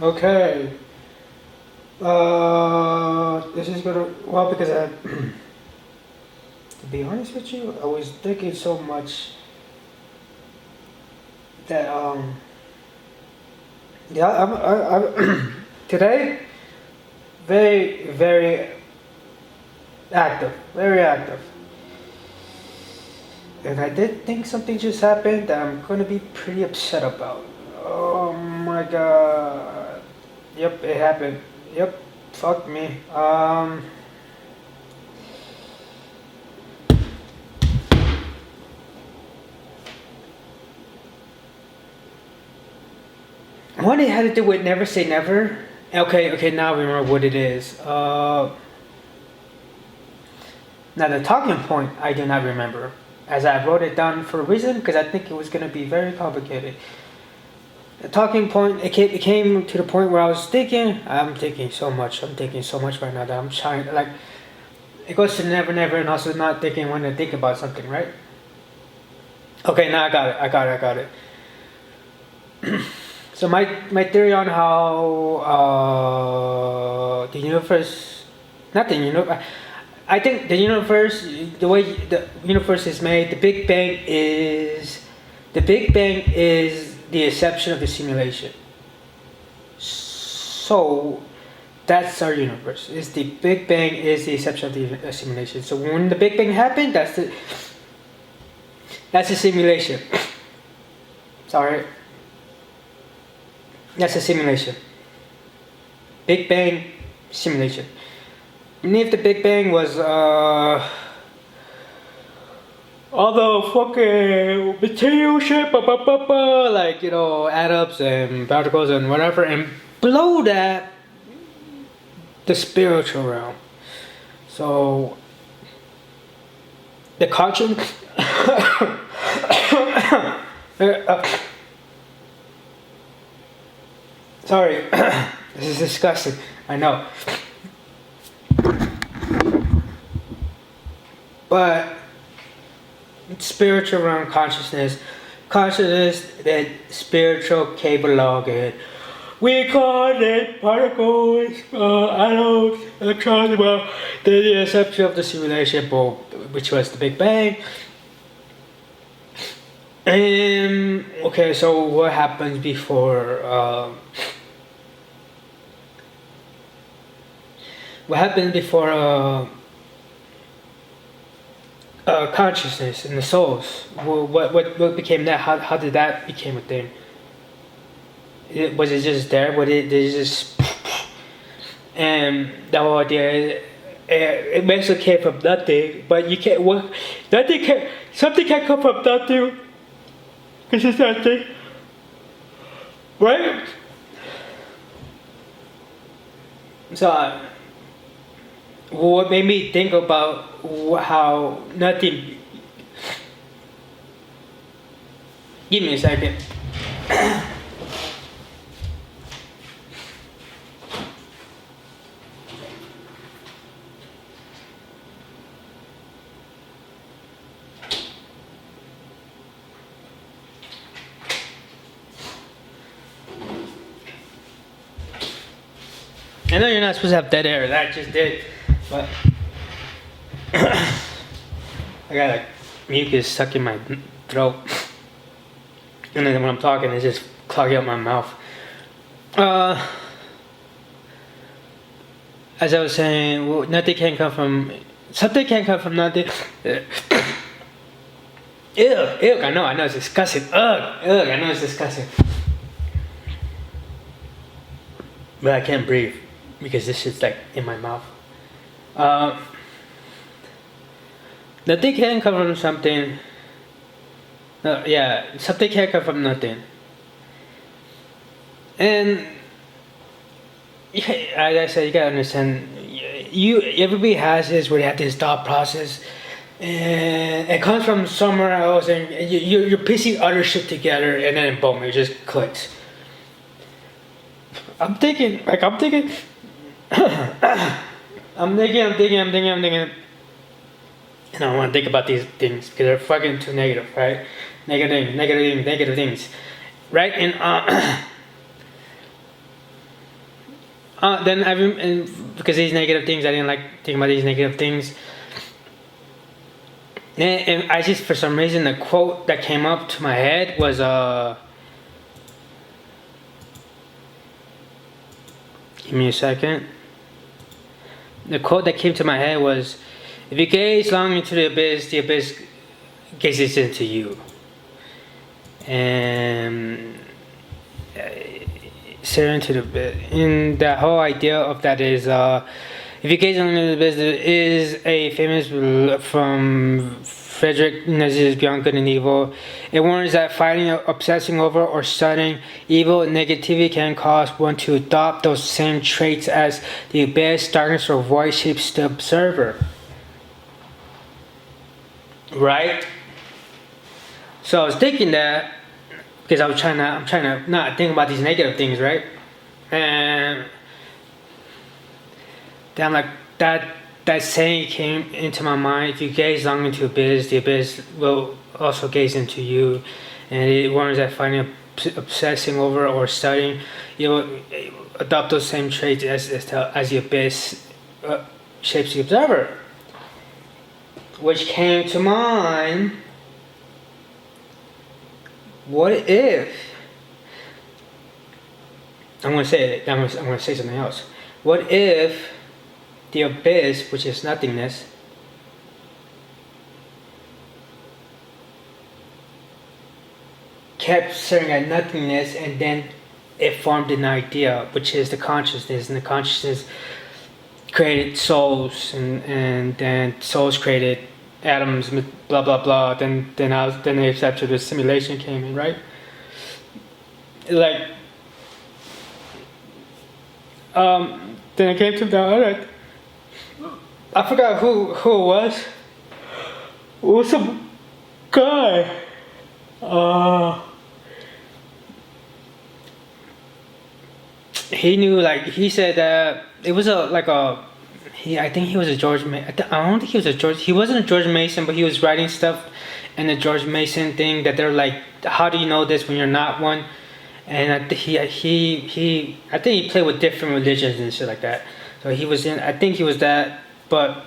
Okay. This is gonna because to be honest with you, I was thinking so much that yeah, today very very active, and I did think something just happened that I'm gonna be pretty upset about. Oh my god. Yep, it happened. Yep, fuck me. One, it had to do with never say never. Okay, now I remember what it is. Now the talking point I do not remember, as I wrote it down for a reason because I think it was going to be very complicated. The talking point, it came to the point where I was thinking, I'm thinking so much right now that I'm trying, like, it goes to never never and also not thinking when to think about something, right? Okay, now I got it. So my theory on how the universe, not the universe, I think the universe, the way the universe is made, the Big Bang is the exception of the simulation. So that's our universe. Is the Big Bang is the exception of the simulation. So when the Big Bang happened, that's the simulation. Sorry. That's a simulation. Big Bang simulation. And if the Big Bang was all the fucking material shit, like, you know, atoms and particles and whatever, and below that, the spiritual realm. So the conscience. Sorry, this is disgusting. I know. But spiritual realm consciousness, that spiritual cable log it. We call it particles, atoms, electrons, well, the exception of the simulation bulb, which was the Big Bang. And okay, so what happens before? What happened before consciousness and the souls? What became that? How did that became a thing? Was it just there? Did it just? And the whole idea, it basically came from nothing. But you can't. Nothing can. Something can come from nothing. Because it's nothing, right? So. What made me think about how nothing. Give me a second. I know you're not supposed to have dead air. That just did. But I got like mucus stuck in my throat, and then when I'm talking, it's just clogging up my mouth. As I was saying, nothing can come from something. Can't come from nothing. Ew! I know, it's disgusting. Ugh! I know it's disgusting. But I can't breathe because this shit's like in my mouth. Nothing can come from something. Something can come from nothing. And as I said, you gotta understand. Everybody has this where they have this thought process, and it comes from somewhere else, and you're piecing other shit together, and then boom, it just clicks. I'm thinking. I'm thinking. And I don't want to think about these things because they're fucking too negative, right? Negative things, right? And then and because these negative things, I didn't like thinking about these negative things. And I just, for some reason, the quote that came up to my head was give me a second. The quote that came to my head was, "If you gaze long into the abyss gazes into you." And and the whole idea of that is, if you gaze long into the abyss, there is a famous from Friedrich Nietzsche's Beyond Good and Evil. It warns that fighting, obsessing over, or studying evil negativity can cause one to adopt those same traits as the abyss, darkness, or void shapes the observer. Right? So I was thinking that because I'm trying to not think about these negative things, right? And then I'm like, that saying came into my mind: if you gaze long into the abyss will also gaze into you. And it warns that finding, obsessing over, or studying, you will adopt those same traits as the abyss shapes the observer. Which came to mind: what if? I'm gonna say it. I'm gonna say something else. What if the abyss, which is nothingness, kept staring at nothingness, and then it formed an idea, which is the consciousness, and the consciousness created souls, and then souls created atoms, blah blah blah. Then they accepted the simulation came in, right? Like, then it came to the other. I forgot who it was. It was some guy. He knew, like, he said that it was I think he was a George Mason. I don't think he was a George. He wasn't a George Mason, but he was writing stuff in the George Mason thing that they're like, how do you know this when you're not one? And I think he played with different religions and shit like that. So he was in. I think he was that. But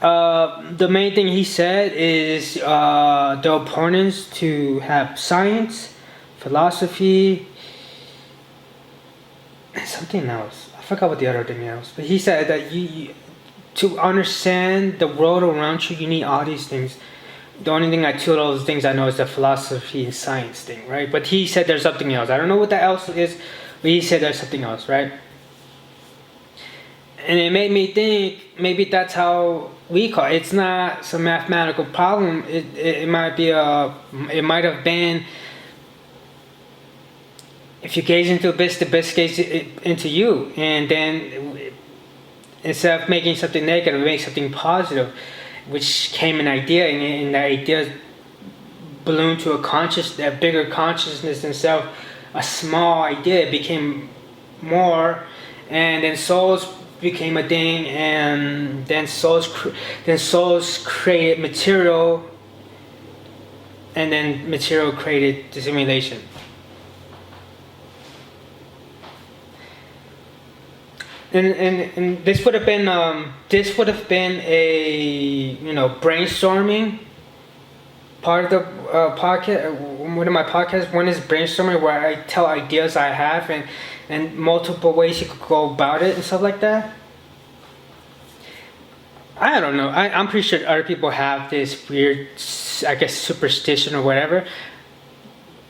the main thing he said is the importance to have science, philosophy, and something else. I forgot what the other thing was. But he said that you to understand the world around you, you need all these things. The only thing two of those things I know is the philosophy and science thing, right? But he said there's something else. I don't know what that else is, but he said there's something else, right? And it made me think maybe that's how we call it. It's not some mathematical problem. It might be it might have been, if you gaze into the abyss gazes into you, and then instead of making something negative, make something positive, which came an idea, and that idea ballooned to a bigger consciousness itself. A small idea became more, and then souls became a thing, and then souls created material, and then material created the simulation. And this would have been a brainstorming part of the podcast. One of my podcasts. One is brainstorming, where I tell ideas I have and multiple ways you could go about it and stuff like that. I don't know. I'm pretty sure other people have this weird, I guess, superstition or whatever.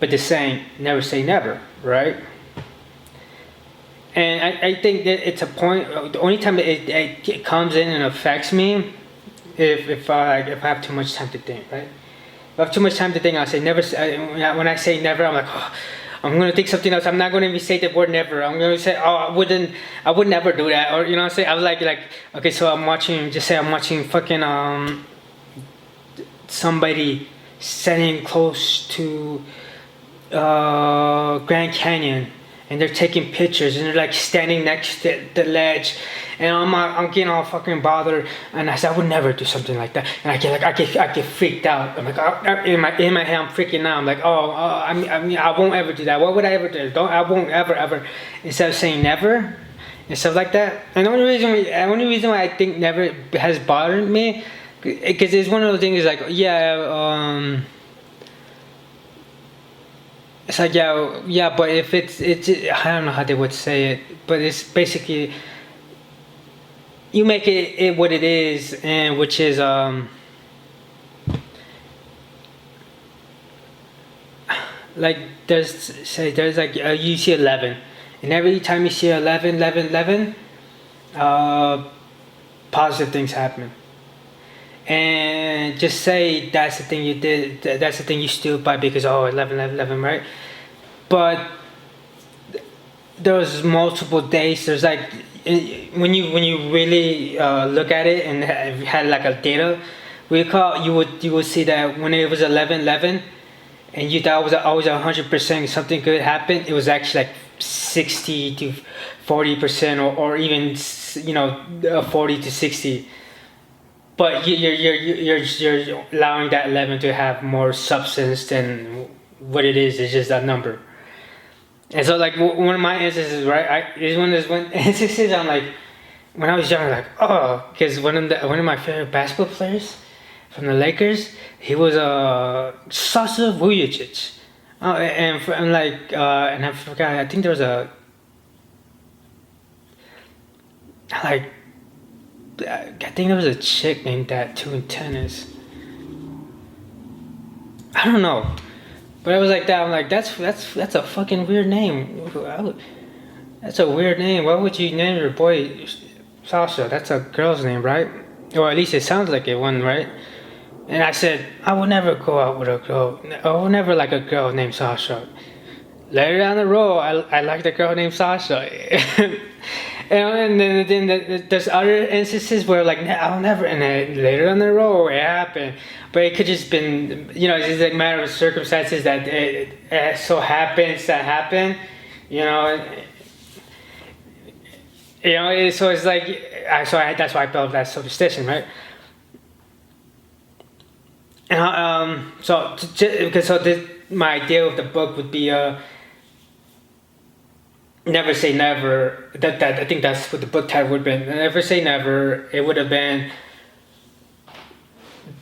But the saying, never say never, right? And I think that it's a point. The only time it comes in and affects me, if I have too much time to think, right? If I have too much time to think, I'll say never. When I say never, I'm like, oh, I'm gonna think something else. I'm not gonna even say the word never. I'm gonna say, oh, I would never do that, or what I'm saying. I was like, okay, so I'm watching fucking somebody standing close to Grand Canyon. And they're taking pictures, and they're like standing next to the ledge, and I'm getting all fucking bothered, and I said I would never do something like that, and I get freaked out. I'm like, in my head I'm freaking out. I'm like, I won't ever do that. What would I ever do? I won't ever. Instead of saying never, and stuff like that. And the only reason why I think never has bothered me, because it's one of those things like, it's like, yeah, but if it's I don't know how they would say it, but it's basically you make it what it is, and which is like there's like you see 11, and every time you see 11, 11, 11, positive things happen. And just say that's the thing you did, that's the thing you stood by because 11, 11, 11, right? But there's multiple days. There's like when you really look at it and had like a data recall, you would see that when it was 11, 11, and you thought it was always 100% something good happened, it was actually like 60 to 40%, or even 40 to 60. But you're allowing that 11 to have more substance than what it is. It's just that number. And so like one of my instances, right? Is one of those instances I'm like, when I was young, like, because one of my favorite basketball players from the Lakers, he was Sasa Vujacic. And I forgot. I think there was a like. I think there was a chick named that too in tennis. I don't know, but I was like that. I'm like, that's a fucking weird name. That's a weird name. Why would you name your boy Sasha? That's a girl's name, right? Or at least it sounds like it one, right? And I said, I would never go out with a girl. I would never like a girl named Sasha. Later down the road, I liked a girl named Sasha. And then there's other instances where like I'll never, and then later on the road it happened, but it could just been it's just like a matter of circumstances that it so happens that happen, so it's like that's why I built that superstition, right? And my idea of the book would be never say never. That I think that's what the book title would have been. Never say never. It would have been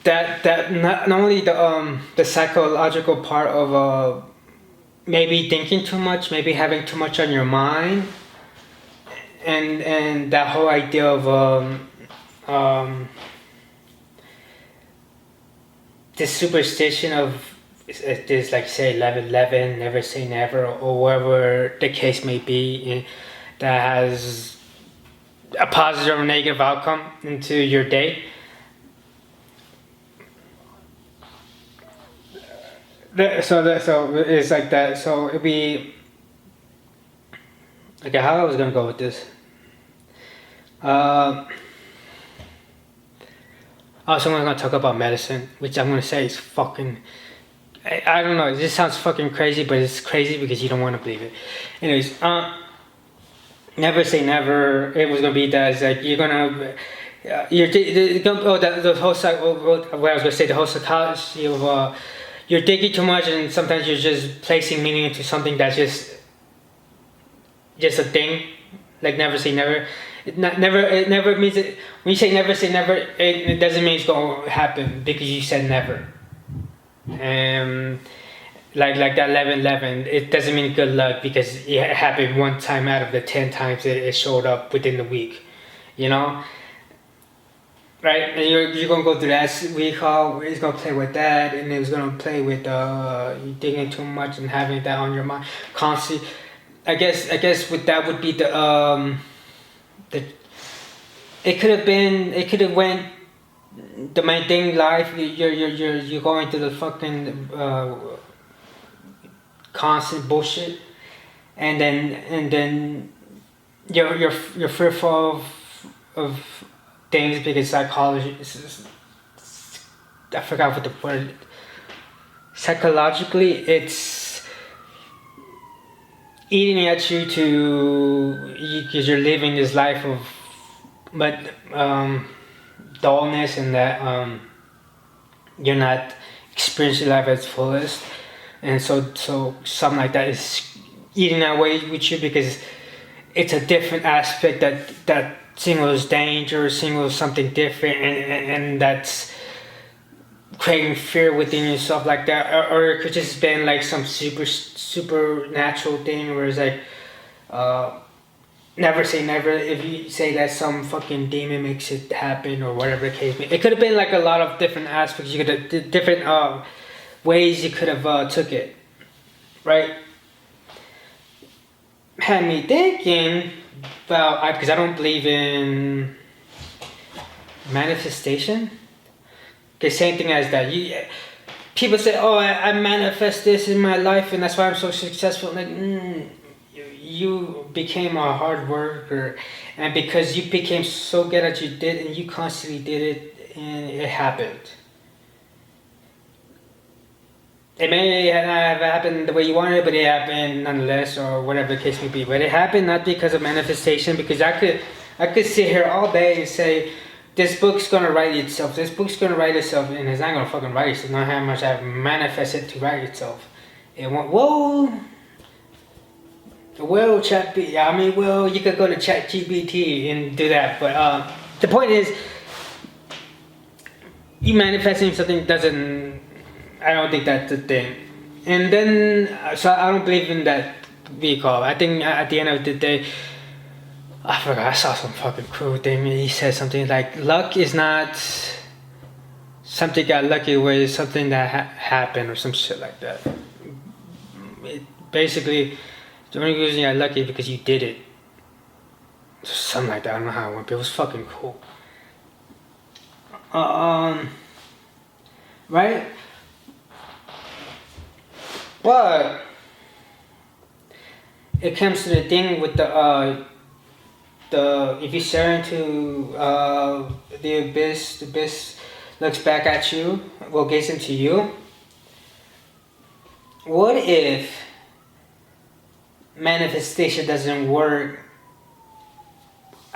that not only the psychological part of maybe thinking too much, maybe having too much on your mind, and that whole idea of this superstition of this, like say 11-11, never say never, or whatever the case may be, that has a positive or negative outcome into your day. So it's like that. So it'd be okay. How I was gonna go with this? Also, I'm gonna talk about medicine, which I'm gonna say is fucking. I don't know. This sounds fucking crazy, but it's crazy because you don't want to believe it. Anyways, never say never. It was gonna be that. It's like you're gonna. The whole what I was gonna say, the whole psychology of you're thinking too much, and sometimes you're just placing meaning into something that's just a thing. Like never say never. It never means it. When you say never say never, it doesn't mean it's gonna happen because you said never. Like that 11-11, it doesn't mean good luck because it happened one time out of the 10 times it showed up within the week, right? And you're gonna go through that week. It's gonna play with that, and it's gonna play with you thinking too much and having that on your mind constantly. I guess with that would be the it could have went the main thing. Life, you're going through the fucking constant bullshit, and then you're fearful of things because psychology. I forgot what the word. Psychologically, it's eating at you because you're living this life of dullness, and that you're not experiencing life at its fullest, and so something like that is eating away with you because it's a different aspect that signals danger, signals something different, and that's creating fear within yourself like that, or it could just been like some supernatural thing where it's like, never say never. If you say that some fucking demon makes it happen or whatever the case may, it could have been like a lot of different aspects. You could have different ways you could have took it, right? Had me thinking about, because I don't believe in manifestation. Okay, same thing as that. People say, "Oh, I manifest this in my life, and that's why I'm so successful." Like, you became a hard worker, and because you became so good at what you did, and you constantly did it, and it happened. It may not have happened the way you wanted, but it happened nonetheless, or whatever the case may be. But it happened not because of manifestation, because I could sit here all day and say, this book's gonna write itself. This book's gonna write itself, and it's not gonna fucking write itself. Not how much I've manifested to write itself. It won't. Well, you could go to ChatGPT and do that. But the point is, you manifesting something doesn't. I don't think that's the thing. And then, so I don't believe in that vehicle. I think at the end of the day, I forgot, I saw some fucking cool thing. He said something like, luck is not something got lucky with, something that happened or some shit like that. Basically, the only reason you got lucky is because you did it. Something like that. I don't know how it went, but it was fucking cool. Right? But it comes to the thing with the if you stare into the abyss looks back at you, will gaze into you. What if manifestation doesn't work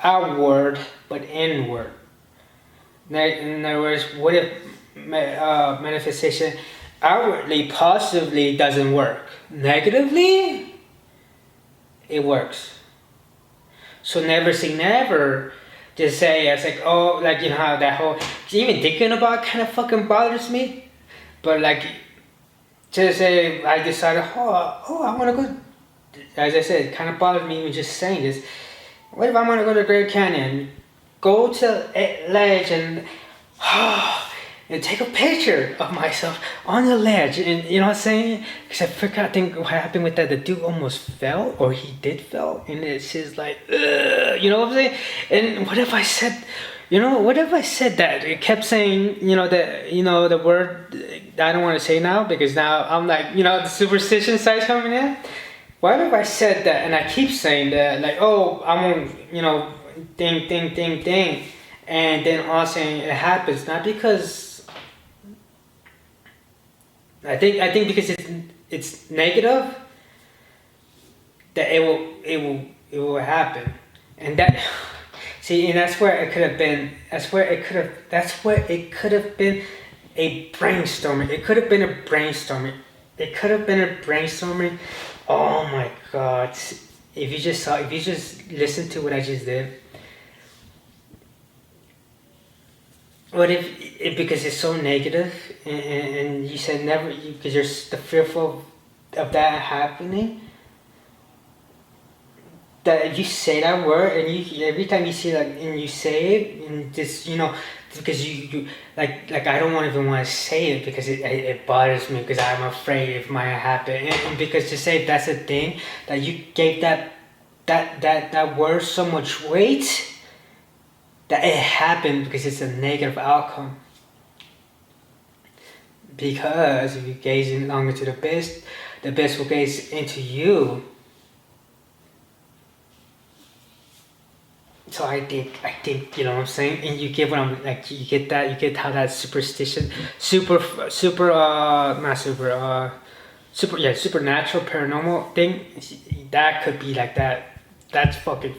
outward but inward? In other words, what if manifestation outwardly positively doesn't work? Negatively, it works. So never say never. Just say, it's like, oh, like, you know how that whole, even thinking about it kind of fucking bothers me. But like, just say, I decided, I want to go, as I said, it kind of bothers me even just saying this. What if I want to go to the Great Canyon? Go to a ledge and take a picture of myself on the ledge, and you know what I'm saying? Because I forgot, I think what happened with that, the dude almost fell, or he did fell, and it's just like, you know what I'm saying? And what if I said that? It kept saying, the word I don't want to say now, because now I'm like, the superstition side's coming in. What if I said that, and I keep saying that, like, oh, I won't, ding, and then all saying it happens, not because I think because it's negative, that it will happen, and that, see, and that's where it could have been. That's where it could have been a brainstorming. It could have been a brainstorming. Oh my God! If you just listened to what I just did. What if because it's so negative, and you said never, because you're fearful of that happening, that if you say that word, and you every time you see that, and you say it, and just, because you like I don't even want to say it, because it bothers me, because I'm afraid it might happen, and because to say that's a thing, that you gave that word so much weight, that it happened because it's a negative outcome. Because if you gaze in longer to the abyss will gaze into you. So I think, you know what I'm saying? And you get what I'm, like, you get how that superstition, supernatural, paranormal thing, that could be like that. That's fucking,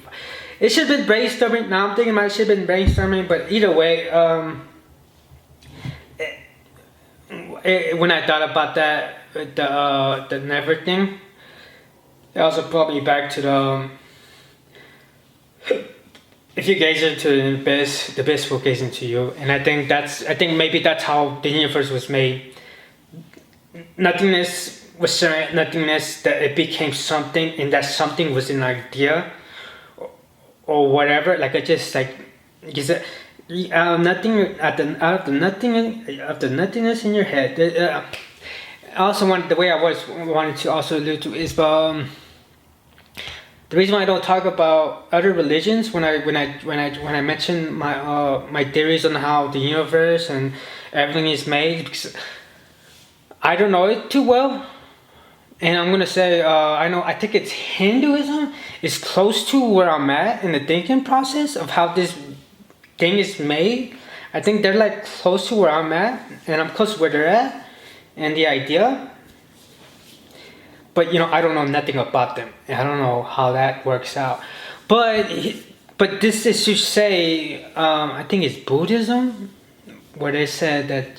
it should have been brainstorming. Now I'm thinking about it should have been brainstorming, but either way, when I thought about that, the never thing, it also brought me back to if you gaze into the abyss will gaze into you, and I think maybe that's how the universe was made. Nothingness was nothingness, that it became something, and that something was an idea or whatever. Like I just like, is it nothing out of the nothingness in your head. I also want the way I wanted to also allude to is the reason why I don't talk about other religions when I mention my theories on how the universe and everything is made, because I don't know it too well, and I'm gonna say I think it's Hinduism is close to where I'm at in the thinking process of how this thing is made. I think they're like close to where I'm at, and I'm close to where they're at, and the idea. But I don't know nothing about them. I don't know how that works out. But this is to say, I think it's Buddhism, where they said that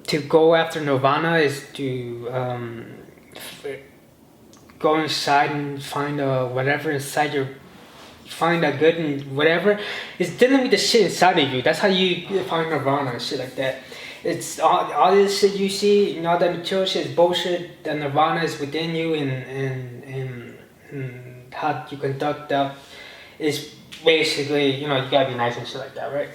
to go after nirvana is to go inside and find whatever inside your, find a good and whatever. It's dealing with the shit inside of you. That's how you find nirvana and shit like that. It's all this shit you see, all that material shit is bullshit. The nirvana is within you, and how you conduct that is basically, you gotta be nice and shit like that, right?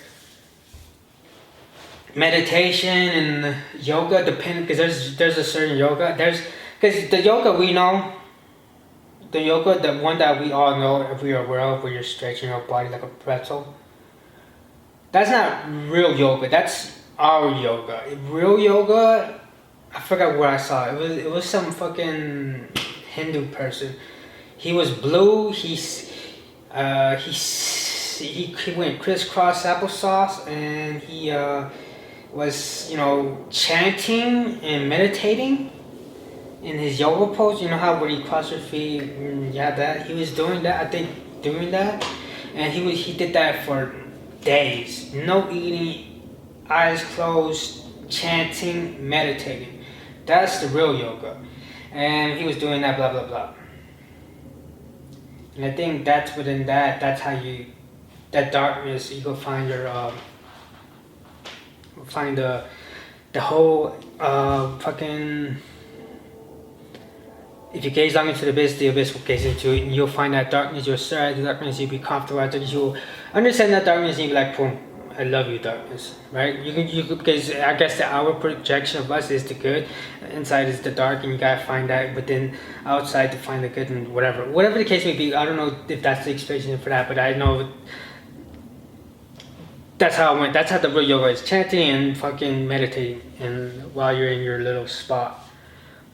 Meditation and yoga depend, because there's a certain yoga, because the yoga we know, the yoga, the one that we all know, if we are aware of, where you're stretching your body like a pretzel, that's not real yoga. That's our yoga. Real yoga, I forgot where I saw it. It was some fucking Hindu person. He was blue. He went crisscross applesauce, and he was chanting and meditating in his yoga pose. You know how when you cross your feet, that he was doing that. I think doing that, and he did that for days. No eating, eyes closed, chanting, meditating. That's the real yoga, and he was doing that. Blah blah blah. And I think that's within that. That's how that darkness. You go find your find the whole fucking. If you gaze long into the abyss will gaze into it, and you'll find that darkness. You'll stare at the darkness. You'll be comfortable at it. You'll understand that darkness, and you'll be like, boom, I love you, darkness. Right? You could, because I guess the outward projection of us is the good, inside is the dark, and you gotta find that within, outside to find the good, and whatever the case may be. I don't know if that's the explanation for that, but I know that's how it went. That's how the real yoga is: chanting and fucking meditating, and while you're in your little spot.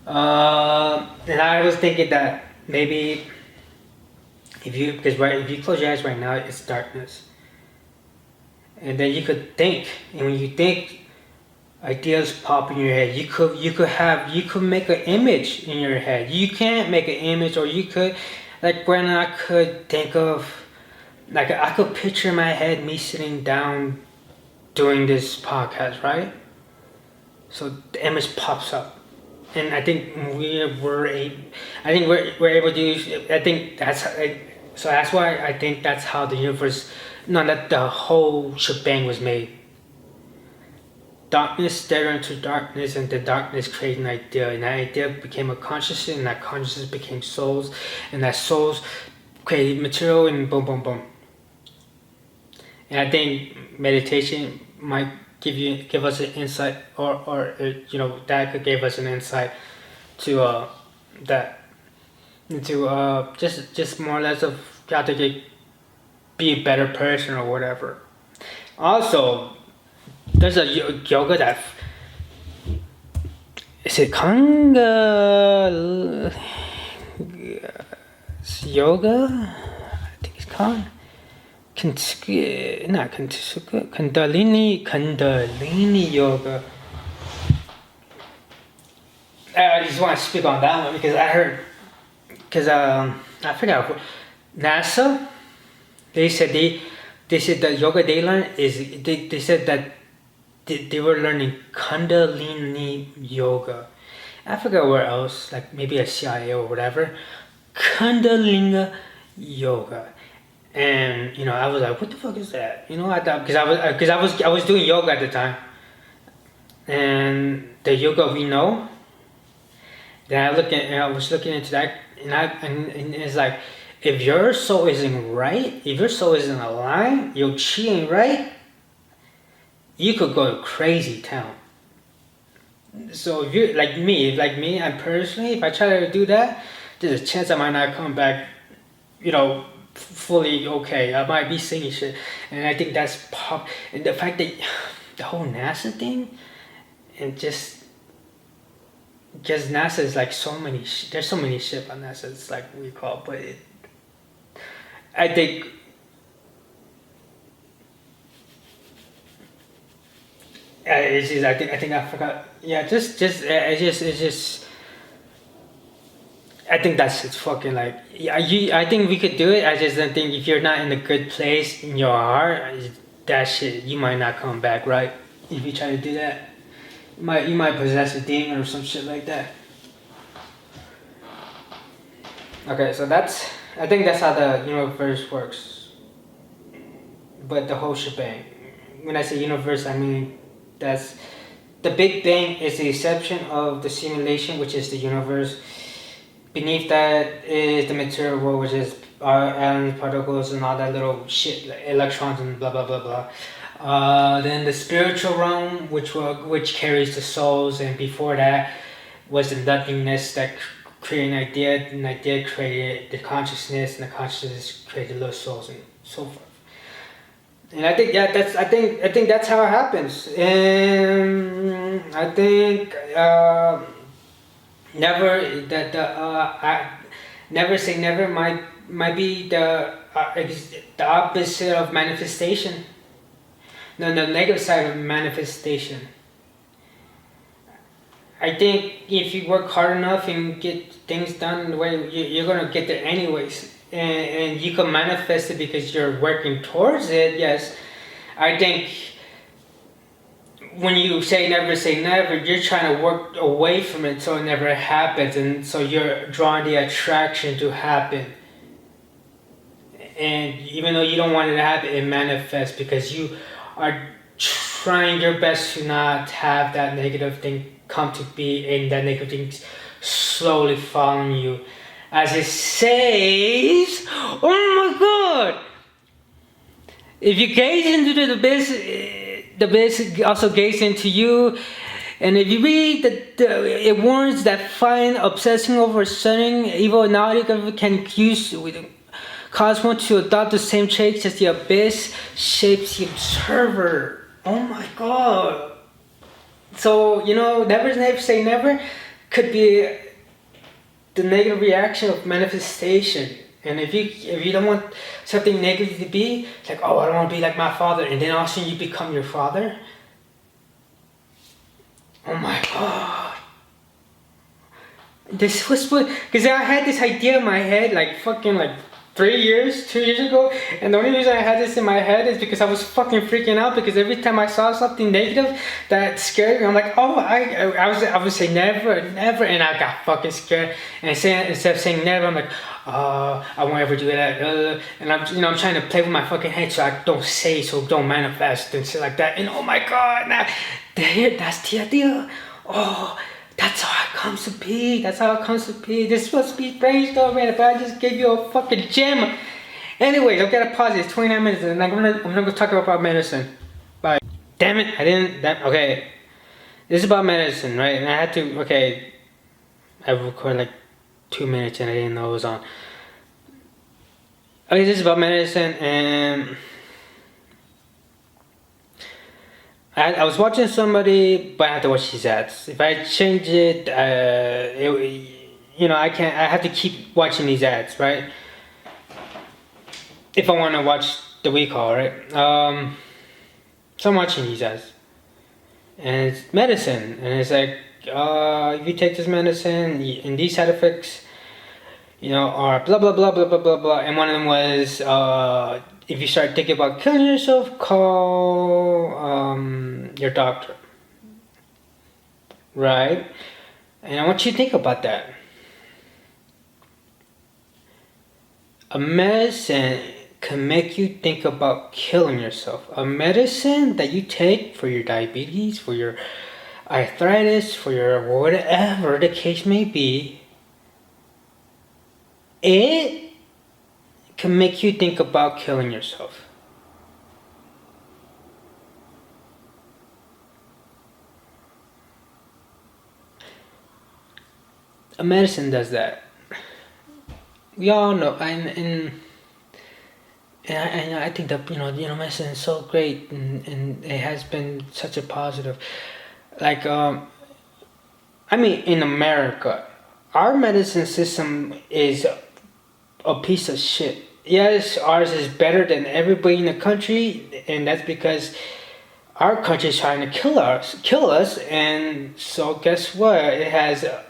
And I was thinking that maybe if you close your eyes right now, it's darkness, and then you could think, and when you think, ideas pop in your head. You could make an image in your head. You can't make an image, or you could, like when I could think of, like I could picture in my head me sitting down doing this podcast, right? So the image pops up. And I think we're able to use. I think so that's why I think that's how the universe, that the whole shebang was made. Darkness stared into darkness, and the darkness created an idea, and that idea became a consciousness, and that consciousness became souls, and that souls created material, and boom, boom, boom. And I think meditation might give us an insight, or that could give us an insight to that, into just more or less of how to be a better person or whatever. Also, there's a yoga that is it Kanga yoga? I think it's called. Kundalini yoga. I just want to speak on that one because I heard, I forgot, NASA, they said the yoga they learned is, they said that they were learning Kundalini yoga. I forgot where else, like maybe a CIA or whatever. Kundalini yoga. And I was like, what the fuck is that? I thought because I was doing yoga at the time, and the yoga we know. Then I was looking into that, and it's like, if your soul isn't right, if your soul isn't aligned, your chi ain't right, you could go to crazy town. So if you like me, and personally, if I try to do that, there's a chance I might not come back, fully okay. I might be seeing shit, and I think that's pop. And the fact that the whole NASA thing, and just NASA is like so many. There's so many shit on NASA. It's like we call, but I think. It's just, I think I forgot. Yeah, it's just. I think that's it's fucking like yeah. I think we could do it. I just don't think if you're not in a good place in your heart, that shit you might not come back, right? If you try to do that, you might possess a demon or some shit like that. Okay, so I think that's how the universe works. But the whole shebang. When I say universe, I mean that's the Big Bang is the exception of the simulation, which is the universe. Beneath that is the material world, which is our atoms, particles, and all that little shit, like electrons and blah blah blah blah. Then the spiritual realm, which carries the souls, and before that was the nothingness that created an idea, and idea created the consciousness, and the consciousness created little souls, and so forth. And I think I think that's how it happens. And I think never say never might be the opposite of manifestation. No, the negative side of manifestation. I think if you work hard enough and get things done the way you're gonna get there anyways. And you can manifest it because you're working towards it. Yes, I think when you say never, you're trying to work away from it so it never happens, and so you're drawing the attraction to happen. And even though you don't want it to happen, it manifests because you are trying your best to not have that negative thing come to be, and that negative thing slowly following you. As it says, oh my God! If you gaze into the abyss also gaze into you. And if you read it warns that fine obsessing over a certain evil knowledge can cause one to adopt the same traits as the abyss shapes the observer. Oh my God! So never say never could be the negative reaction of manifestation. And if you don't want something negative to be, it's like, oh, I don't want to be like my father, and then all of a sudden you become your father. Oh my God. This was because I had this idea in my head like fucking like 2 years ago, and the only reason I had this in my head is because I was fucking freaking out, because every time I saw something negative that scared me, I'm like, oh, I would say never, and I got fucking scared, and instead of saying never, I'm like, I won't ever do that, and I'm trying to play with my fucking head so I don't say, so don't manifest and shit like that, and oh my God, now that's the idea. Oh, that's how it comes to be. That's how it comes to be. This is supposed to be brainstorming, but I just gave you a fucking gem. Anyways, I'm gonna pause. It's 29 minutes, and I'm gonna go talk about medicine. Bye. Damn it! I didn't. Okay. This is about medicine, right? And I had to. Okay. I recorded like 2 minutes, and I didn't know it was on. Okay, this is about medicine, and I was watching somebody, but I have to watch these ads. If I change it, I can't. I have to keep watching these ads, right? If I want to watch the week call, right? So I'm watching these ads, and it's medicine, and it's like, if you take this medicine, and these side effects, are blah blah blah blah blah blah blah. And one of them was, if you start thinking about killing yourself, call your doctor. Right? And I want you to think about that. A medicine can make you think about killing yourself. A medicine that you take for your diabetes, for your arthritis, for your whatever the case may be, it can make you think about killing yourself. A medicine does that. We all know, and I think that medicine is so great, and it has been such a positive. Like in America, our medicine system is a piece of shit. Yes, ours is better than everybody in the country, and that's because our country is trying to kill us, and so guess what? It has a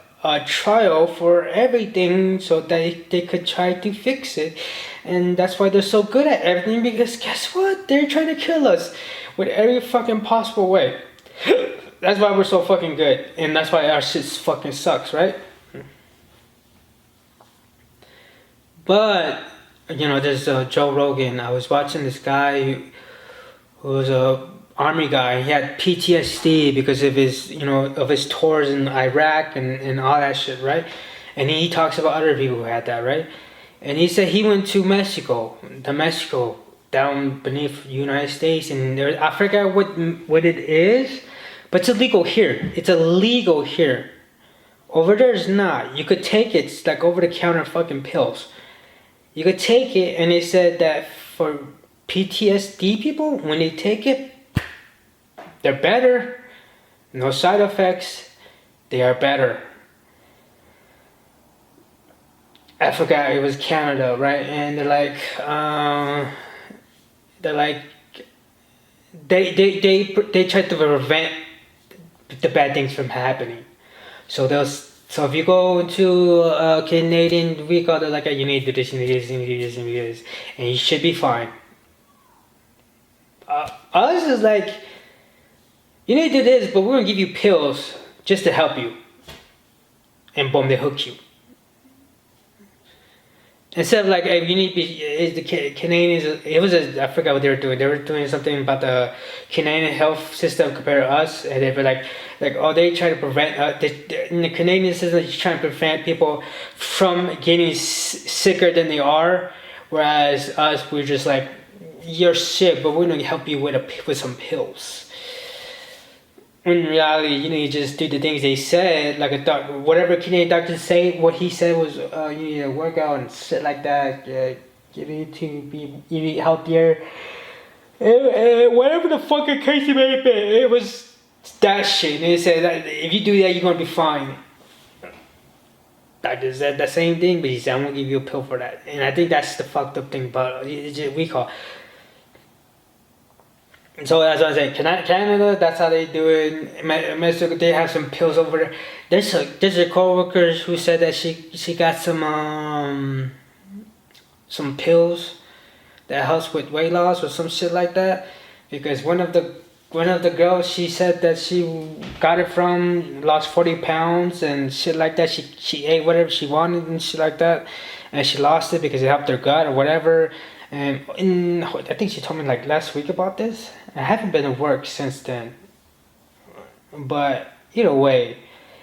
trial for everything so that they could try to fix it, and that's why they're so good at everything, because guess what? They're trying to kill us with every fucking possible way. That's why we're so fucking good, and that's why our shit fucking sucks, right? But there's Joe Rogan. I was watching this guy who was a army guy. He had PTSD because of his tours in Iraq and all that shit, right? And he talks about other people who had that, right? And he said he went to Mexico down beneath the United States, and I forget what it is, but it's illegal here. It's illegal here. Over there it's not. You could take it. It's like over the counter fucking pills. You could take it, and they said that for PTSD people, when they take it, they're better. No side effects. They are better. I forgot, it was Canada, right? And they tried to prevent the bad things from happening. So if you go into a Canadian recall, they're like, you need to do this, you need to do this, you need to do this, you need to do this, and you should be fine. Us is like, you need to do this, but we're gonna give you pills just to help you. And boom, they hook you. Instead of like, hey, you need to be, the Canadians, I forgot what they were doing. They were doing something about the Canadian health system compared to us, and they were like, they try to prevent, in the Canadian system, they're trying to prevent people from getting sicker than they are, whereas us, we're just like, you're sick, but we're gonna help you with some pills. In reality, you just do the things they said, like a doctor, whatever Canadian doctors say. What he said was, you need to work out and shit like that. You need to be healthier. Whatever the fucking case it may be, it was that shit. And he said that if you do that, you're gonna be fine. Doctor said the same thing, but he said, I'm gonna give you a pill for that. And I think that's the fucked up thing about recall. So that's what I'm saying. Canada, that's how they do it. Mexico, they have some pills over there. There's a coworker who said that she got some pills that helps with weight loss or some shit like that. Because one of the girls, she said that she got it from, lost 40 pounds and shit like that. She ate whatever she wanted and shit like that, and she lost it because it helped her gut or whatever. And I think she told me like last week about this. I haven't been to work since then. But either way,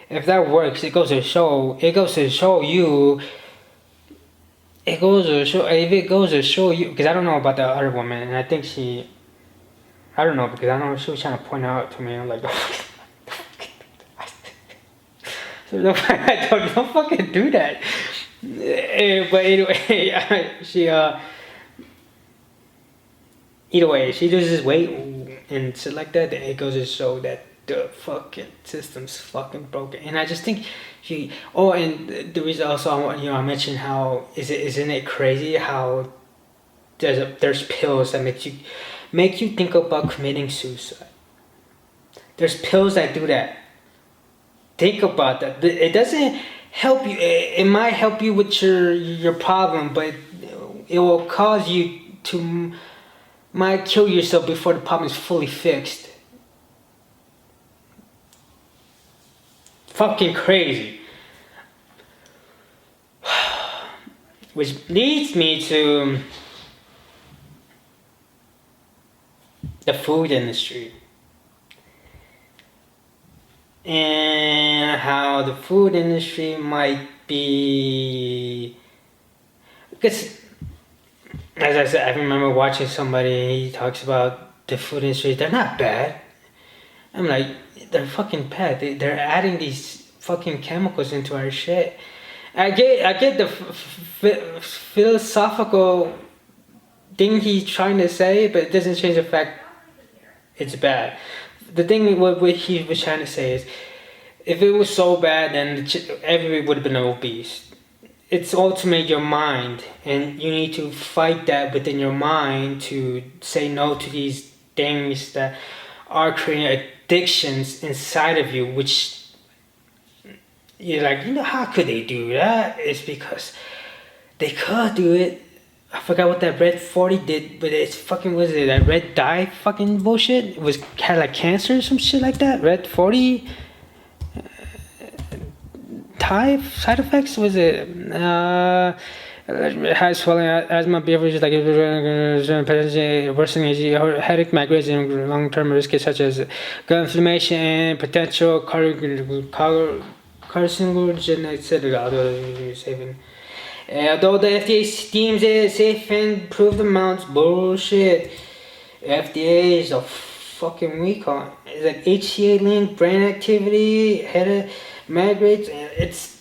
if that works, it goes to show you. It goes to show you, because I don't know about the other woman, and I think I don't know, because I know she was trying to point out to me. I'm like, don't fucking do that. But anyway, either way, she loses weight and shit like that, then it goes to show that the fucking system's fucking broken. And I just think and the reason also I mentioned how isn't it crazy how there's pills that make you think about committing suicide. There's pills that do that. Think about that. It doesn't help you. It might help you with your problem, but it will cause you to might kill yourself before the problem is fully fixed. Fucking crazy. Which leads me to the food industry. And how the food industry might be, because as I said, I remember watching somebody, he talks about the food industry, they're not bad. I'm like, they're fucking bad. They're adding these fucking chemicals into our shit. I get the philosophical thing he's trying to say, but it doesn't change the fact it's bad. The thing what he was trying to say is, if it was so bad, then everybody would have been obese. It's ultimately your mind, and you need to fight that within your mind to say no to these things that are creating addictions inside of you, which you're like, how could they do that? It's because they could do it. I forgot what that red 40 did, but it's fucking, was it that red dye fucking bullshit? It had like cancer or some shit like that. Red 40 dye side effects, was it? High swelling, asthma, beverages like worsening headache, migraines, long-term risks such as gut inflammation and potential carcinogen, etc. Although the FDA deems it safe and proved amounts, bullshit. FDA is a fucking recall. It's like HCA linked brain activity, head migraines, and it's,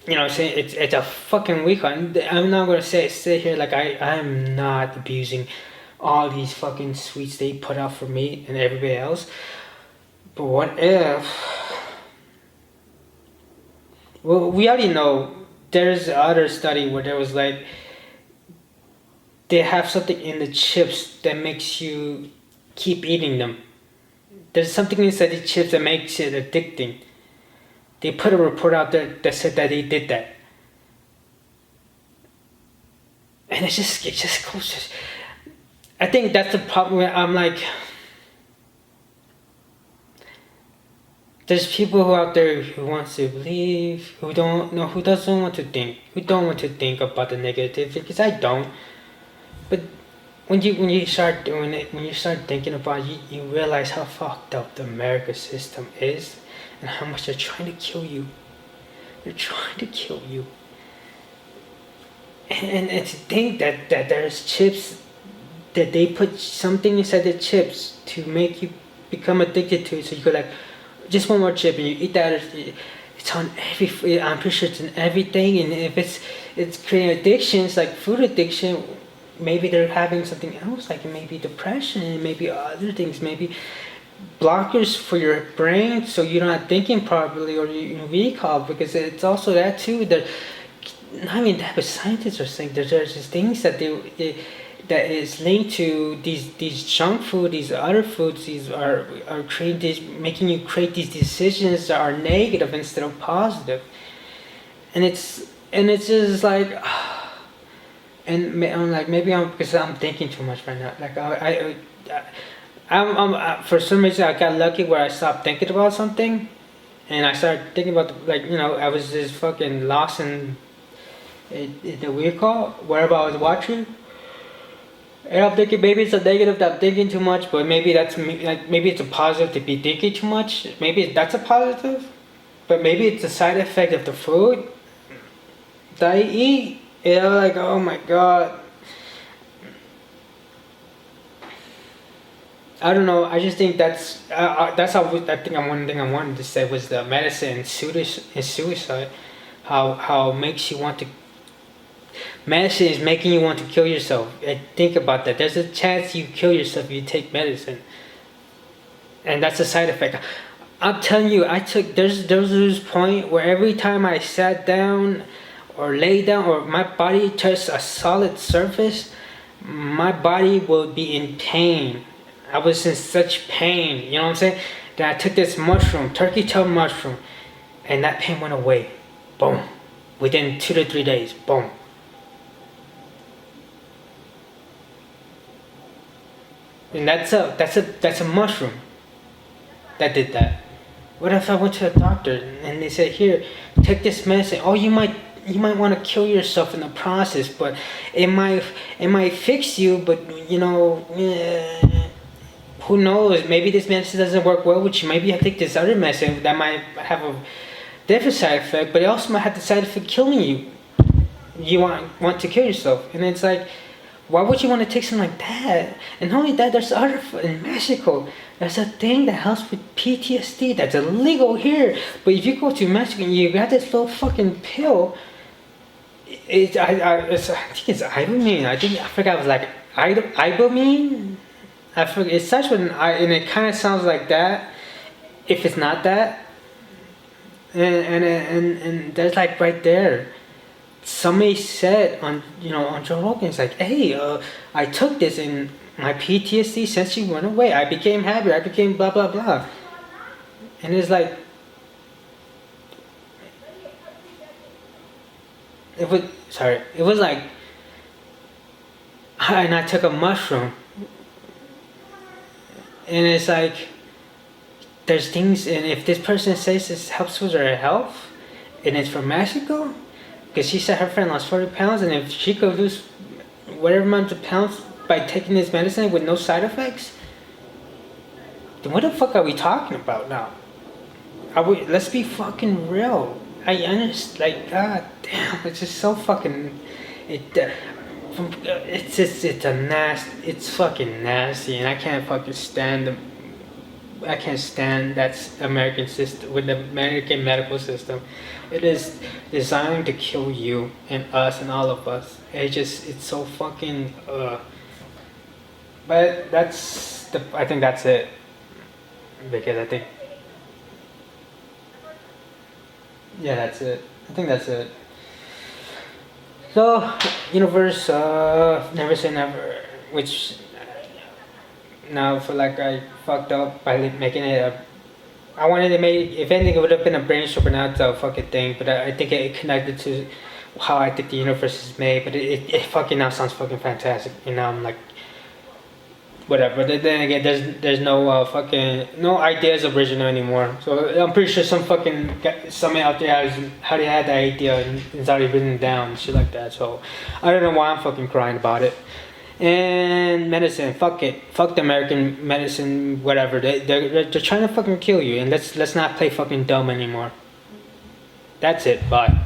saying it's a fucking recall. I'm not gonna sit here like I'm not abusing all these fucking sweets they put out for me and everybody else. But what if? Well, we already know. There's other study where there was like, they have something in the chips that makes you keep eating them. There's something inside the chips that makes it addicting. They put a report out there that said that they did that. And it just goes, I think that's the problem where I'm like, there's people who out there who wants to believe, who don't want to think about the negative, because I don't. But when you start doing it, when you start thinking about it, you realize how fucked up the American system is, and how much they're trying to kill you. They're trying to kill you. And to think that there's chips, that they put something inside the chips to make you become addicted to it, so you go like, just one more chip and you eat that. It's on I'm pretty sure it's in everything, and if it's creating addictions like food addiction, maybe they're having something else, like maybe depression, maybe other things, maybe blockers for your brain, so you're not thinking properly, or you recall, because it's also that too. That that, but scientists are saying that there's these things that that is linked to these junk food, these other foods, these are creating these, making you create these decisions that are negative instead of positive. And it's just like, and I'm like, maybe because I'm thinking too much right now. Like I'm for some reason I got lucky where I stopped thinking about something, and I started thinking about I was just fucking lost in the vehicle wherever I was watching. And I'm thinking maybe it's a negative that I'm thinking too much, but maybe that's like, maybe it's a positive to be thinking too much. Maybe that's a positive, but maybe it's a side effect of the food that I eat. Like, oh my god. I don't know. I just think that's how I think one thing I wanted to say was the medicine and suicide. How makes you want to. Medicine is making you want to kill yourself. And think about that. There's a chance you kill yourself if you take medicine, and that's a side effect. I'm telling you, there's this point where every time I sat down or lay down, or my body touched a solid surface, my body will be in pain. I was in such pain, you know what I'm saying? That I took this mushroom, turkey tail mushroom, and that pain went away. Boom. Within 2 to 3 days. Boom. And that's a mushroom that did that. What if I went to a doctor and they said, here, take this medicine. Oh, you might want to kill yourself in the process, but it might fix you, but who knows? Maybe this medicine doesn't work well with you. Maybe I take this other medicine that might have a different side effect, but it also might have the side effect killing you. You want to kill yourself, and it's like, why would you want to take something like that? And not only that, there's other in Mexico. There's a thing that helps with PTSD that's illegal here, but if you go to Mexico and you got this little fucking pill, I think it's ibumine. I forgot. It was like ibumine. I forget. It starts with an I, and it kind of sounds like that. If it's not that, and there's like right there. Somebody said on Joe Rogan, it's like, hey, I took this and my PTSD essentially went away. I became happy. I became blah blah blah. And it's like, it was like, and I took a mushroom, and it's like, there's things, and if this person says this helps with her health, and it's from Mexico. Because she said her friend lost 40 pounds, and if she could lose whatever amount of pounds by taking this medicine with no side effects, then what the fuck are we talking about now? Let's be fucking real. I understand, like, god damn, it's just so fucking, it's fucking nasty, and I can't fucking stand that American system, with the American medical system. It is designed to kill you and us and all of us. It's so fucking. But I think that's it. Because I think. Yeah, that's it. I think that's it. So, universe, never say never, which now I feel like I fucked up by making it I wanted to make, if anything, it would have been a brainstorm, but now it's a fucking thing. But I think it connected to how I think the universe is made. But it fucking now sounds fucking fantastic. And now I'm like, whatever. But then again, there's no no ideas original anymore. So I'm pretty sure somebody out there already had the idea and it's already written down and shit like that. So I don't know why I'm fucking crying about it. And medicine, fuck it, fuck the American medicine, whatever. They're trying to fucking kill you, and let's not play fucking dumb anymore. That's it. Bye.